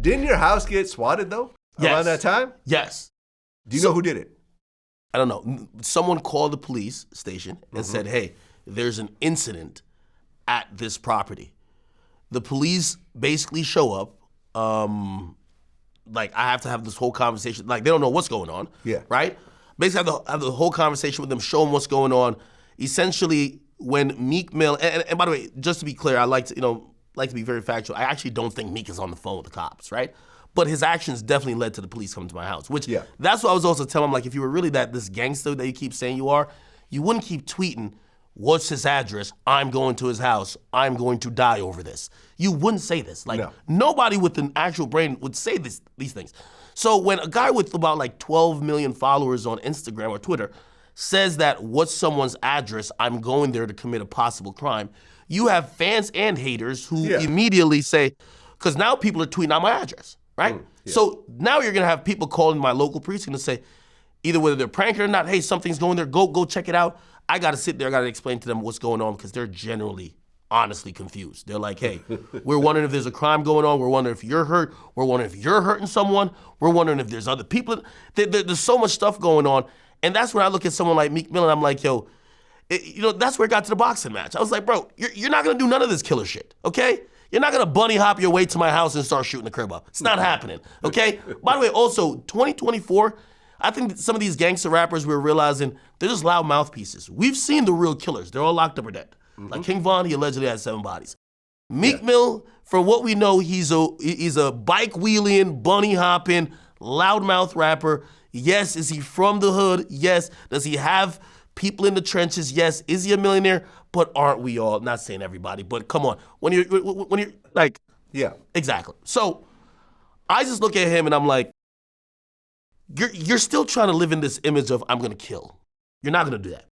Didn't your house get swatted though? Yes. Around that time? Yes. Do you know who did it? I don't know. Someone called the police station and said, hey, there's an incident at this property. The police basically show up. Like, I have to have this whole conversation. Like, they don't know what's going on. Yeah. Right? Basically, have the whole conversation with them, show them what's going on. Essentially, when Meek Mill, and by the way, just to be clear, I like to be very factual. I actually don't think Meek is on the phone with the cops, right? But his actions definitely led to the police coming to my house, which that's what I was also telling him. Like, if you were really this gangster that you keep saying you are, you wouldn't keep tweeting, what's his address? I'm going to his house. I'm going to die over this. You wouldn't say this. Like, nobody with an actual brain would say these things. So when a guy with about like 12 million followers on Instagram or Twitter says that what's someone's address, I'm going there to commit a possible crime, you have fans and haters who immediately say, because now people are tweeting out my address, right? So now you're gonna have people calling my local precinct and say, either whether they're pranking or not, hey, something's going there, go check it out. I gotta sit there, I gotta explain to them what's going on because they're generally honestly confused. They're like, hey, we're wondering if there's a crime going on. We're wondering if you're hurt. We're wondering if you're hurting someone. We're wondering if there's other people. There's so much stuff going on. And that's when I look at someone like Meek Mill and I'm like, yo, that's where it got to the boxing match. I was like, bro, you're not gonna do none of this killer shit, okay? You're not gonna bunny hop your way to my house and start shooting the crib up. It's not happening, okay? By the way, also, 2024, I think some of these gangster rappers we're realizing they're just loud mouthpieces. We've seen the real killers. They're all locked up or dead. Like King Von, he allegedly had 7 bodies. Meek Mill, for what we know, he's a bike wheeling, bunny hopping, loudmouth rapper. Yes, is he from the hood? Yes. Does he have people in the trenches? Yes. Is he a millionaire? But aren't we all? Not saying everybody, but come on. When you're like, exactly. So I just look at him and I'm like, you're still trying to live in this image of I'm gonna kill. You're not gonna do that.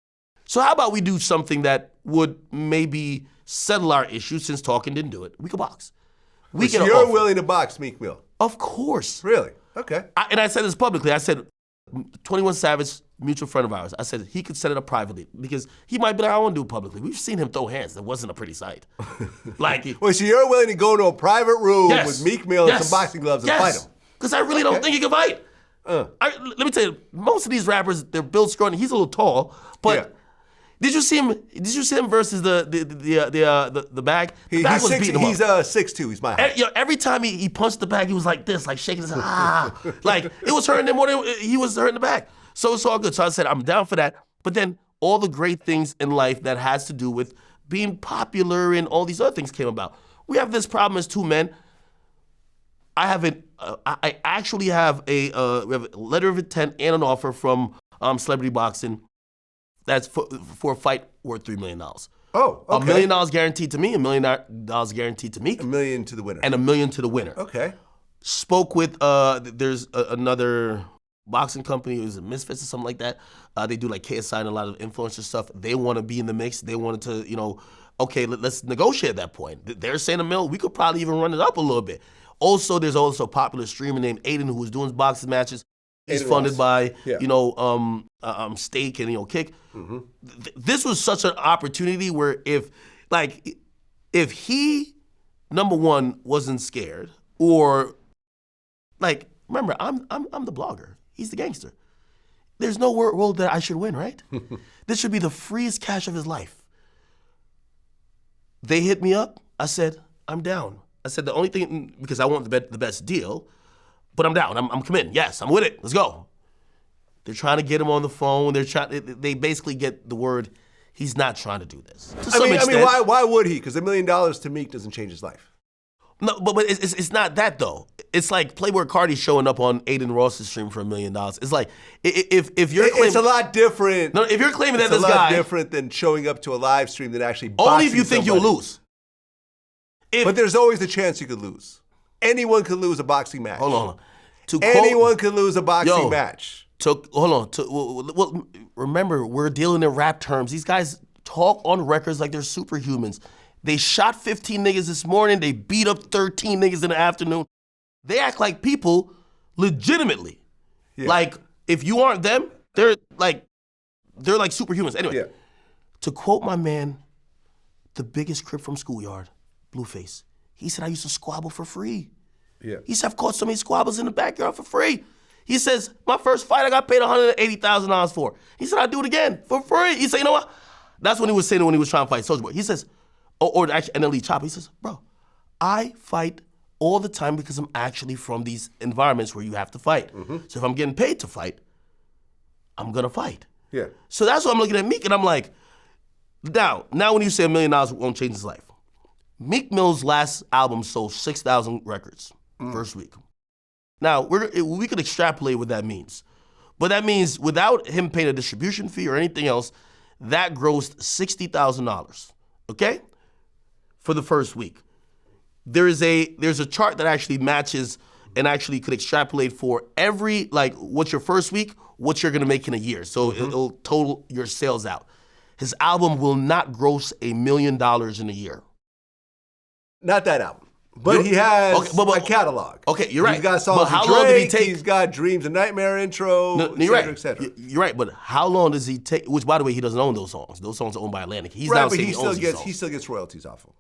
So how about we do something that would maybe settle our issues since talking didn't do it? We could box. So you're willing to box Meek Mill? Of course. Really? Okay. And I said this publicly. I said, 21 Savage, mutual friend of ours, I said he could set it up privately because he might be like, I want to do it publicly. We've seen him throw hands. That wasn't a pretty sight. Like, well, so you're willing to go into a private room with Meek Mill and some boxing gloves and fight him? Because I really don't think he can fight. Let me tell you, most of these rappers, they're built scrawny. He's a little tall, but did you see him? Did you see him versus the bag? The bag was beating him up. He's 6'2". He's my height. Every time he punched the bag, he was like this, like shaking his head. Like it was hurting him more than he was hurting the bag. So it's all good. So I said I'm down for that. But then all the great things in life that has to do with being popular and all these other things came about. We have this problem as two men. I actually have we have a letter of intent and an offer from Celebrity Boxing. That's for a fight worth $3 million. Oh, okay. $1 million guaranteed to me, $1 million guaranteed to Meek. $1 million to the winner. And $1 million to the winner. Okay. Spoke with, there's another boxing company, it was Misfits or something like that. They do like KSI and a lot of influencer stuff. They want to be in the mix. They wanted to, okay, let's negotiate at that point. They're saying $1 million, we could probably even run it up a little bit. Also, there's also a popular streamer named Aiden who was doing boxing matches. He's funded by, Stake and, Kick. Mm-hmm. This was such an opportunity where if he, number one, wasn't scared, or remember, I'm the blogger. He's the gangster. There's no world that I should win, right? This should be the freest cash of his life. They hit me up. I said, I'm down. I said the only thing, because I want the best deal, but I'm down. I'm committing. Yes, I'm with it. Let's go. They're trying to get him on the phone. They basically get the word, he's not trying to do this. To some extent. Why would he? Because $1 million to Meek doesn't change his life. No, but it's not that though. It's like Playboy Cardi showing up on Aiden Ross's stream for $1 million. It's like if you're claiming, it's a lot different. No, if you're claiming that this guy, it's a lot different than showing up to a live stream than actually boxing only if you think somebody. You'll lose. But there's always the chance you could lose. Anyone could lose a boxing match. Hold on. Anyone could lose a boxing match. Remember, we're dealing in rap terms. These guys talk on records like they're superhumans. They shot 15 niggas this morning. They beat up 13 niggas in the afternoon. They act like people legitimately. Yeah. Like, if you aren't them, they're like superhumans. Anyway, to quote my man, the biggest crip from Schoolyard, Blueface, he said, I used to squabble for free. Yeah. He said, I've caught so many squabbles in the backyard for free. He says, my first fight I got paid $180,000 for. He said, I'll do it again for free. He said, you know what? That's what he was saying when he was trying to fight Soulja Boy. He says, or actually NLE Chopper, he says, bro, I fight all the time because I'm actually from these environments where you have to fight. So if I'm getting paid to fight, I'm gonna fight. Yeah. So that's why I'm looking at Meek and I'm like, now when you say $1 million won't change his life. Meek Mill's last album sold 6,000 records first week. Now, we could extrapolate what that means. But that means without him paying a distribution fee or anything else, that grossed $60,000, okay? For the first week. There's a chart that actually matches and actually could extrapolate for every, like, what's your first week, what you're gonna make in a year. So it'll total your sales out. His album will not gross $1 million in a year. Not that album. But he has a catalog. Okay, you're right. He's got songs but how with long Drake, did he take? He's got Dreams and Nightmare intro, You're right. et cetera. You're right, but how long does he take? Which, by the way, he doesn't own those songs. Those songs are owned by Atlantic. He's Right, now but saying he owns these songs. he still gets royalties off them.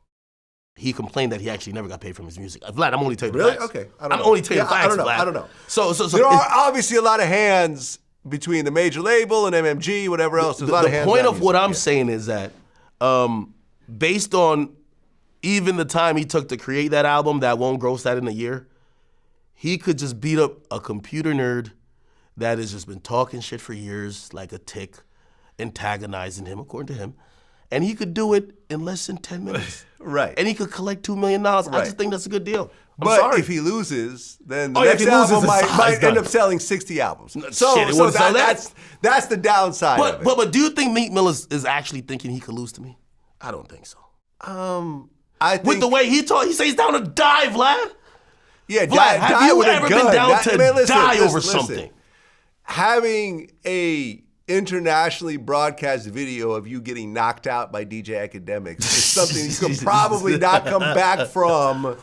He complained that he actually never got paid from his music. Vlad, I'm only telling you Really? the facts. Okay. I'm only telling you the facts, I don't know. Vlad. I don't know. So There are obviously a lot of hands between the major label and MMG, whatever else. There's a lot of hands. The point on of what music. I'm saying is that based on even the time he took to create that album that won't gross that in a year, he could just beat up a computer nerd that has just been talking shit for years like a tick, antagonizing him, according to him, and he could do it in less than 10 minutes. Right. And he could collect $2 million. I just think that's a good deal. But sorry. if he loses, then the if next he loses, album it's might done. end up selling 60 albums. Shit, it wouldn't sell that. That's the downside of it. But do you think Meek Mill is actually thinking he could lose to me? I don't think so. I think, With the way he talks, he says he's down to die, Vlad. yeah, Vlad, have die you with a ever gun. been down to die over listen. something? Having a internationally broadcast video of you getting knocked out by DJ Akademiks is something you can probably not come back from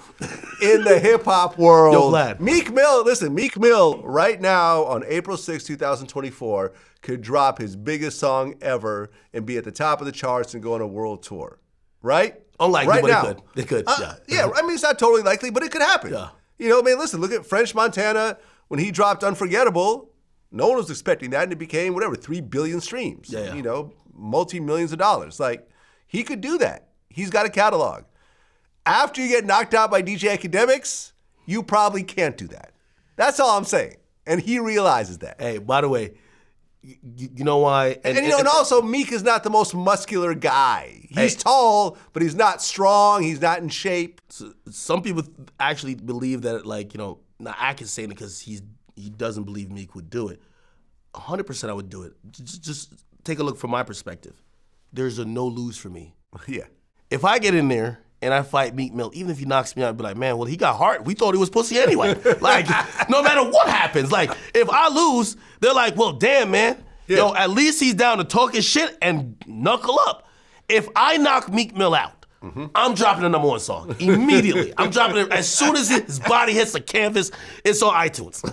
in the hip-hop world. Yo, Vlad. Meek Mill right now on April 6, 2024 could drop his biggest song ever and be at the top of the charts and go on a world tour. Right? Unlikely, right but now. it could. Yeah, I mean, it's not totally likely, but it could happen. Yeah. You know, I mean, listen, look at French Montana when he dropped Unforgettable. No one was expecting that, and it became, 3 billion streams. Yeah. You know, multi-millions of dollars. Like, he could do that. He's got a catalog. After you get knocked out by DJ Akademiks, you probably can't do that. That's all I'm saying. And he realizes that. Hey, by the way, you know why? And also, Meek is not the most muscular guy. He's tall, but he's not strong. He's not in shape. Some people actually believe that, now I can say it because he doesn't believe Meek would do it. 100% I would do it. Just take a look from my perspective. There's a no lose for me. Yeah. If I get in there and I fight Meek Mill, even if he knocks me out, I'd be like, man, well, he got heart. We thought he was pussy anyway. No matter what happens. If I lose, they're like, well, damn, man. Yeah. Yo, at least he's down to talking shit and knuckle up. If I knock Meek Mill out, I'm dropping the #1 song immediately. I'm dropping it as soon as his body hits the canvas. It's on iTunes.